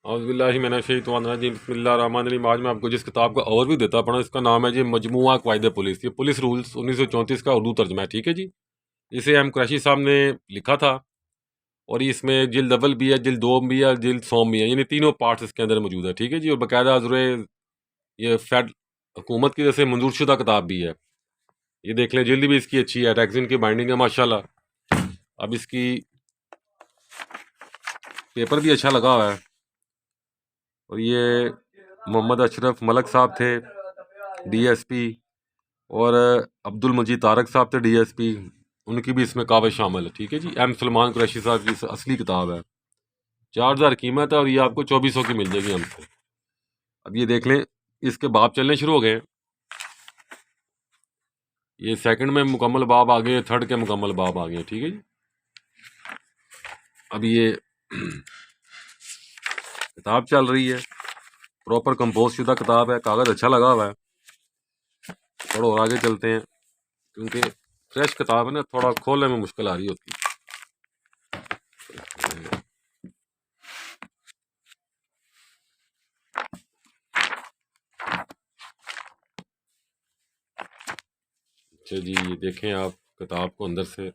औज़ुबिल्लाहिमिनश्शैतानिर्रजीम बिस्मिल्लाहिर्रहमानिर्रहीम। आज मैं आपको जिस किताब का ओवरव्यू देता पढ़ा, इसका नाम है जी मजमूआ क़वाइद पुलिस। ये पुलिस रूल्स 1934 का उर्दू तर्जमा है। ठीक है जी। इसे एम कुरैशी साहब ने लिखा था और इसमें जिल्द अव्वल भी है, जिल्द दो भी है, जिल्द सोम भी है, यानी तीनों पार्ट्स इसके अंदर मौजूद है। ठीक है जी। और बाकायदा ये फेड हुकूमत की तरफ से मंजूर शुदा किताब भी है। ये देख लें, जिल्द भी इसकी अच्छी है, रैगज़ीन की बाइंडिंग है माशाल्लाह। अब इसकी पेपर भी अच्छा लगा हुआ है। और ये मोहम्मद अशरफ मलक साहब थे DSP, और अब्दुल मजीद तारक साहब थे DSP, उनकी भी इसमें कावज शामिल है। ठीक है जी। एम सलमान कुरैशी साहब की असली किताब है। 4000 कीमत है और ये आपको 2400 की मिल जाएगी हमसे। अब ये देख लें, इसके बाब चलने शुरू हो गए। ये सेकंड में मुकम्मल बाब आ गए, थर्ड के मुकम्मल बाब आ गए। ठीक है जी। अब ये किताब चल रही है, प्रॉपर कंपोज शुदा किताब है, कागज़ अच्छा लगा हुआ है। थोड़ा और आगे चलते हैं, क्योंकि फ्रेश किताब है ना, थोड़ा खोलने में मुश्किल आ रही होती है। अच्छा जी, ये देखें आप किताब को अंदर से।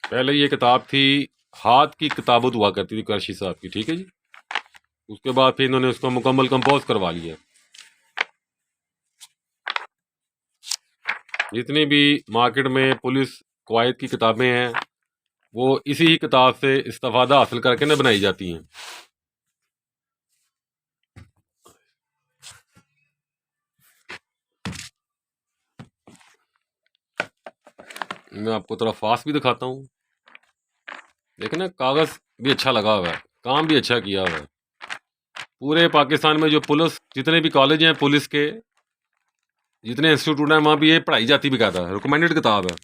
पहले ये किताब थी, हाथ की किताबत हुआ करती थी कुरैशी साहब की। ठीक है जी। उसके बाद फिर इन्होंने उसको मुकम्मल कंपोज करवा लिया। जितनी भी मार्केट में पुलिस क़वाइद की किताबें हैं, वो इसी ही किताब से इस्तेफादा हासिल करके ना बनाई जाती हैं। मैं आपको थोड़ा फास्ट भी दिखाता हूँ। देखना, कागज़ भी अच्छा लगा हुआ है, काम भी अच्छा किया हुआ है। पूरे पाकिस्तान में जो पुलिस, जितने भी कॉलेज हैं पुलिस के, जितने इंस्टीट्यूट हैं, वहाँ भी ये पढ़ाई जाती भी कहता है। रिकमेंडेड किताब है।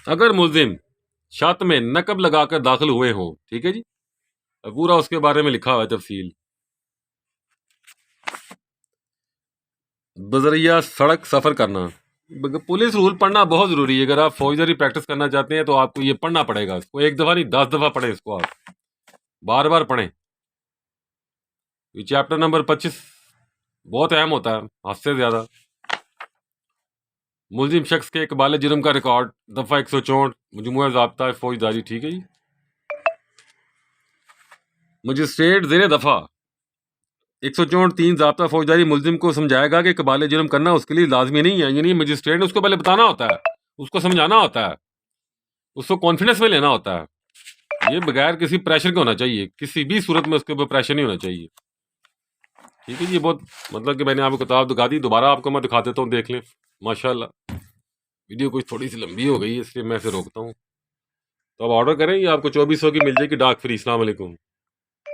अगर मुल्जिम छत में नकब लगाकर दाखिल हुए हों, ठीक है जी, पूरा उसके बारे में लिखा हुआ है तफसील। बजरिया सड़क सफ़र करना, पुलिस रूल पढ़ना बहुत ज़रूरी है। अगर आप फौजदारी प्रैक्टिस करना चाहते हैं तो आपको ये पढ़ना पड़ेगा। इसको एक दफ़ा नहीं 10 दफ़ा पढ़ें, इसको आप बार बार पढ़ें। ये चैप्टर नंबर 25 बहुत अहम होता है, हद से ज़्यादा। मुल्जिम शख्स के इकबाल जुर्म का रिकॉर्ड, दफ़ा 164 मजमूआ ज़ाब्ता फौजदारी। ठीक है जी। मजिस्ट्रेट ज़ेर दफ़ा 164(3) ज़ाब्ता फौजदारी मुल्जिम को समझाएगा कि इकबाल जुर्म करना उसके लिए लाजमी नहीं है। यानी मजिस्ट्रेट ने उसको पहले बताना होता है, उसको समझाना होता है, उसको कॉन्फिडेंस में लेना होता है। ये बगैर किसी प्रेशर के होना चाहिए, किसी भी सूरत में उसके ऊपर प्रेशर नहीं होना चाहिए। ठीक है जी। बहुत मतलब कि मैंने आपको किताब दिखा दी, दोबारा आपको मैं दिखा देता हूँ, देख लें। माशाल्लाह वीडियो कुछ थोड़ी सी लंबी हो गई है, इसलिए मैं इसे रोकता हूँ। तो आप ऑर्डर करें, ये आपको 2400 की मिल जाएगी डाक फ्री। अस्सलाम वालेकुम।